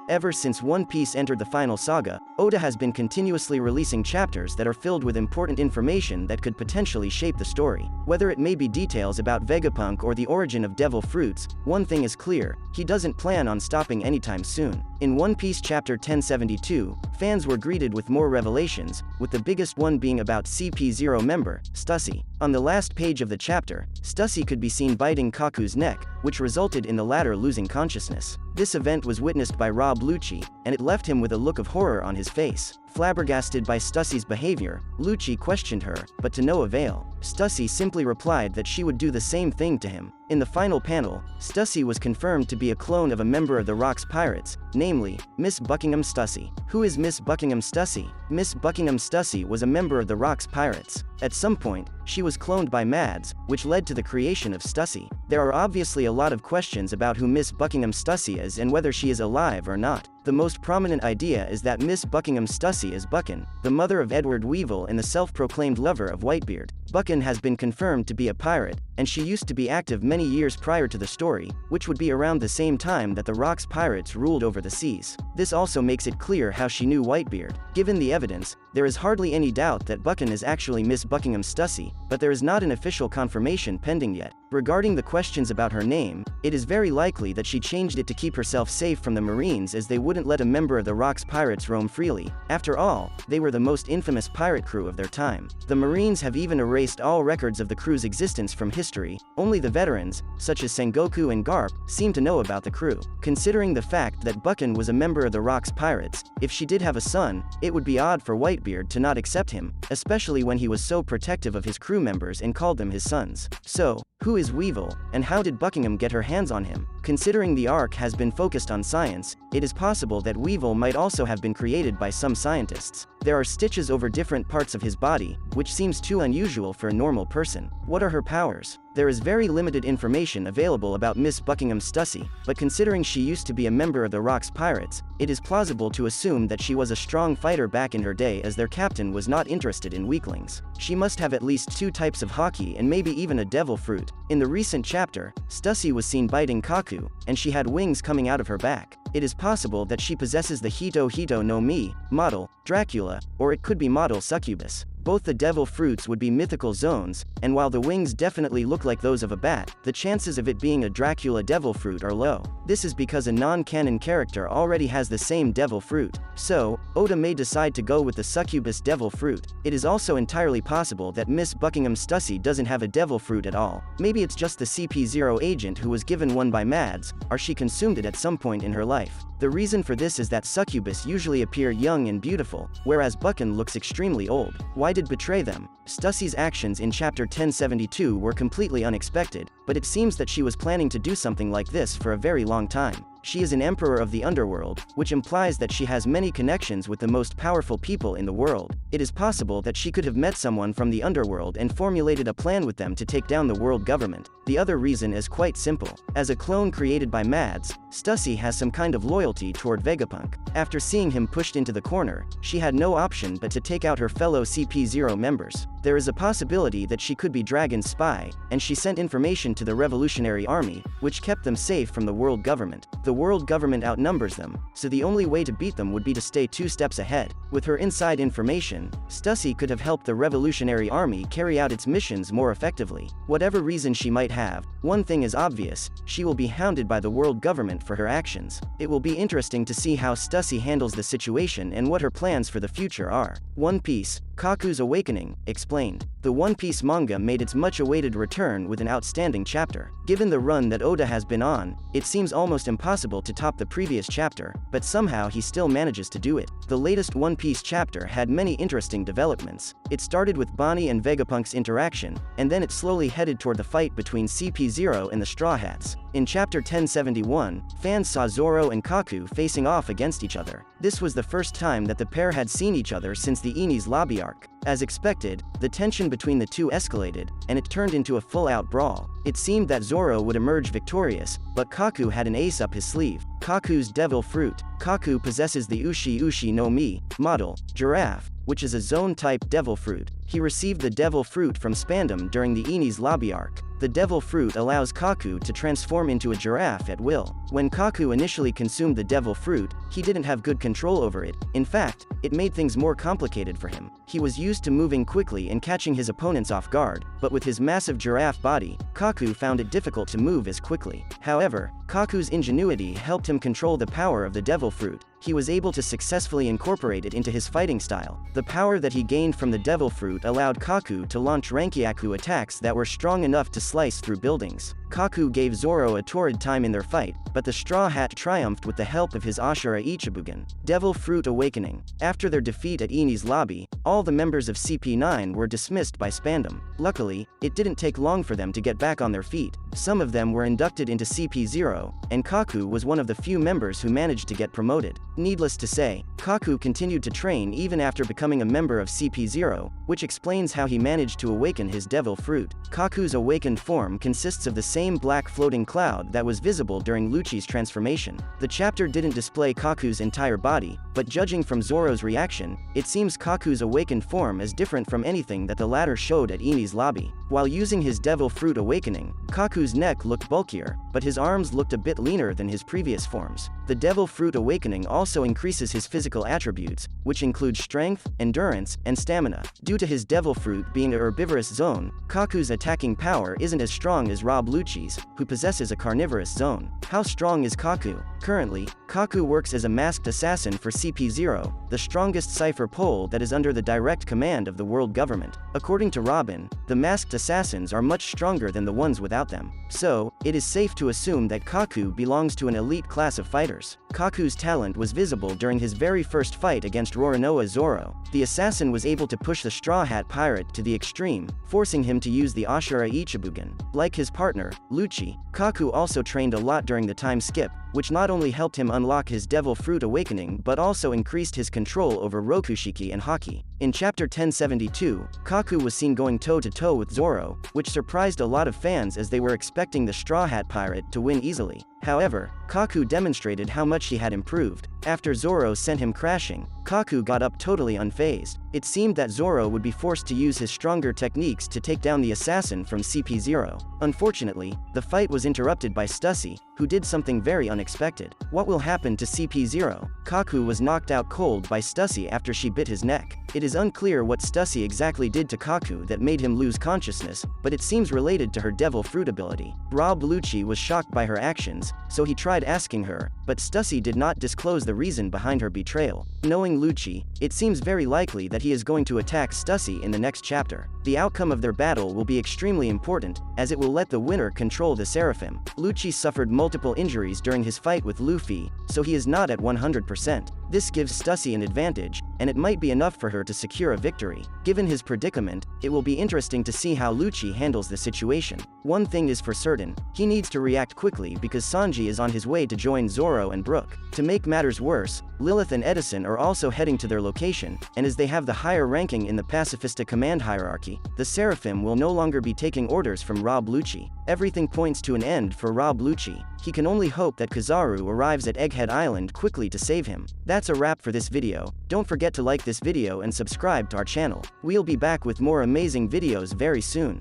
Ever since One Piece entered the final saga, Oda has been continuously releasing chapters that are filled with important information that could potentially shape the story. Whether it may be details about Vegapunk or the origin of devil fruits, one thing is clear: he doesn't plan on stopping anytime soon. In One Piece chapter 1072, fans were greeted with more revelations, with the biggest one being about CP0 member, Stussy. On the last page of the chapter, Stussy could be seen biting Kaku's neck, which resulted in the latter losing consciousness. This event was witnessed by Rob Lucci, and it left him with a look of horror on his face. Flabbergasted by Stussy's behavior, Lucci questioned her, but to no avail. Stussy simply replied that she would do the same thing to him. In the final panel, Stussy was confirmed to be a clone of a member of the Rocks Pirates, namely, Miss Buckingham Stussy. Who is Miss Buckingham Stussy? Miss Buckingham Stussy was a member of the Rocks Pirates. At some point, she was cloned by Mads, which led to the creation of Stussy. There are obviously a lot of questions about who Miss Buckingham Stussy is and whether she is alive or not. The most prominent idea is that Miss Buckingham Stussy is Buchan, the mother of Edward Weevil and the self-proclaimed lover of Whitebeard. Buchan has been confirmed to be a pirate, and she used to be active many years prior to the story, which would be around the same time that the Rocks Pirates ruled over the seas. This also makes it clear how she knew Whitebeard. Given the evidence, there is hardly any doubt that Buchan is actually Miss Buckingham Stussy, but there is not an official confirmation pending yet. Regarding the questions about her name, it is very likely that she changed it to keep herself safe from the Marines, as they wouldn't let a member of the Rocks Pirates roam freely. After all, they were the most infamous pirate crew of their time. The Marines have even erased all records of the crew's existence from history. Only the veterans, such as Sengoku and Garp, seem to know about the crew. Considering the fact that Buchan was a member of the Rocks Pirates, if she did have a son, it would be odd for Whitebeard to not accept him, especially when he was so protective of his crew members and called them his sons. So, who is Weevil, and how did Buckingham get her hands on him? Considering the arc has been focused on science, it is possible that Weevil might also have been created by some scientists. There are stitches over different parts of his body, which seems too unusual for a normal person. What are her powers? There is very limited information available about Miss Buckingham Stussy, but considering she used to be a member of the Rocks Pirates, it is plausible to assume that she was a strong fighter back in her day, as their captain was not interested in weaklings. She must have at least 2 types of haki and maybe even a devil fruit. In the recent chapter, Stussy was seen biting Kaku, and she had wings coming out of her back. It is possible that she possesses the Hito Hito no Mi, model, Dracula, or it could be model Succubus. Both the devil fruits would be mythical zones, and while the wings definitely look like those of a bat, the chances of it being a Dracula devil fruit are low. This is because a non-canon character already has the same devil fruit. So, Oda may decide to go with the succubus devil fruit. It is also entirely possible that Miss Buckingham Stussy doesn't have a devil fruit at all. Maybe it's just the CP0 agent who was given one by Mads, or she consumed it at some point in her life. The reason for this is that succubus usually appear young and beautiful, whereas Buchan looks extremely old. Why did betray them? Stussy's actions in chapter 1072 were completely unexpected, but it seems that she was planning to do something like this for a very long time. She is an emperor of the underworld, which implies that she has many connections with the most powerful people in the world. It is possible that she could have met someone from the underworld and formulated a plan with them to take down the world government. The other reason is quite simple. As a clone created by Mads, Stussy has some kind of loyalty toward Vegapunk. After seeing him pushed into the corner, she had no option but to take out her fellow CP0 members. There is a possibility that she could be Dragon's spy, and she sent information to the Revolutionary Army, which kept them safe from the world government. The world government outnumbers them, so the only way to beat them would be to stay 2 steps ahead. With her inside information, Stussy could have helped the Revolutionary Army carry out its missions more effectively. Whatever reason she might have, one thing is obvious: she will be hounded by the world government for her actions. It will be interesting to see how Stussy handles the situation and what her plans for the future are. One Piece, Kaku's Awakening, explained. The One Piece manga made its much-awaited return with an outstanding chapter. Given the run that Oda has been on, it seems almost impossible to top the previous chapter, but somehow he still manages to do it. The latest One Piece chapter had many interesting developments. It started with Bonnie and Vegapunk's interaction, and then it slowly headed toward the fight between CP0 and the Straw Hats. In chapter 1071, fans saw Zoro and Kaku facing off against each other. This was the first time that the pair had seen each other since the Enies lobby arc. As expected, the tension between the two escalated, and it turned into a full-out brawl. It seemed that Zoro would emerge victorious, but Kaku had an ace up his sleeve. Kaku's Devil Fruit. Kaku possesses the Ushi Ushi no Mi model, Giraffe, which is a zone-type Devil Fruit. He received the Devil Fruit from Spandam during the Enies lobby arc. The Devil Fruit allows Kaku to transform into a giraffe at will. When Kaku initially consumed the Devil Fruit, he didn't have good control over it. In fact, it made things more complicated for him. He was used to moving quickly and catching his opponents off guard, but with his massive giraffe body, Kaku found it difficult to move as quickly. However, Kaku's ingenuity helped him control the power of the Devil Fruit. He was able to successfully incorporate it into his fighting style. The power that he gained from the Devil Fruit allowed Kaku to launch Rankyaku attacks that were strong enough to slice through buildings. Kaku gave Zoro a torrid time in their fight, but the Straw Hat triumphed with the help of his Ashura Ichibuken. Devil Fruit Awakening. After their defeat at Enies lobby, all the members of CP9 were dismissed by Spandam. Luckily, it didn't take long for them to get back on their feet. Some of them were inducted into CP0, and Kaku was one of the few members who managed to get promoted. Needless to say, Kaku continued to train even after becoming a member of CP0, which explains how he managed to awaken his Devil Fruit. Kaku's awakened form consists of the same black floating cloud that was visible during Lucci's transformation. The chapter didn't display Kaku's entire body, but judging from Zoro's reaction, it seems Kaku's awakened form is different from anything that the latter showed at Enies lobby. While using his Devil Fruit Awakening, Kaku's neck looked bulkier, but his arms looked a bit leaner than his previous forms. The Devil Fruit Awakening also increases his physical attributes, which include strength, endurance, and stamina. Due to his Devil Fruit being a herbivorous zone, Kaku's attacking power isn't as strong as Rob Lucci's, who possesses a carnivorous zone. How strong is Kaku? Currently, Kaku works as a masked assassin for CP0, the strongest cipher pole that is under the direct command of the world government. According to Robin, the masked assassins are much stronger than the ones without them. So, it is safe to assume that Kaku belongs to an elite class of fighters. Kaku's talent was visible during his very first fight against Roronoa Zoro. The assassin was able to push the Straw Hat pirate to the extreme, forcing him to use the Ashura Ichibuken. Like his partner, Lucci, Kaku also trained a lot during the time skip, which not only helped him unlock his Devil Fruit Awakening but also increased his control over Rokushiki and Haki. In Chapter 1072, Kaku was seen going toe-to-toe with Zoro, which surprised a lot of fans as they were expecting the Straw Hat pirate to win easily. However, Kaku demonstrated how much he had improved. After Zoro sent him crashing, Kaku got up totally unfazed. It seemed that Zoro would be forced to use his stronger techniques to take down the assassin from CP0. Unfortunately, the fight was interrupted by Stussy, who did something very unexpected. What will happen to CP0? Kaku was knocked out cold by Stussy after she bit his neck. It is unclear what Stussy exactly did to Kaku that made him lose consciousness, but it seems related to her Devil Fruit ability. Rob Lucci was shocked by her actions, so he tried asking her, but Stussy did not disclose the reason behind her betrayal. Knowing Lucci, it seems very likely that he is going to attack Stussy in the next chapter. The outcome of their battle will be extremely important, as it will let the winner control the Seraphim. Lucci suffered multiple injuries during his fight with Luffy, so he is not at 100%. This gives Stussy an advantage, and it might be enough for her to secure a victory. Given his predicament, it will be interesting to see how Lucci handles the situation. One thing is for certain, he needs to react quickly because Sanji is on his way to join Zoro and Brook. To make matters worse, Lilith and Edison are also heading to their location, and as they have the higher ranking in the Pacifista command hierarchy, the Seraphim will no longer be taking orders from Rob Lucci. Everything points to an end for Rob Lucci. He can only hope that Kizaru arrives at Egghead Island quickly to save him. That's a wrap for this video. Don't forget to like this video and subscribe to our channel. We'll be back with more amazing videos very soon.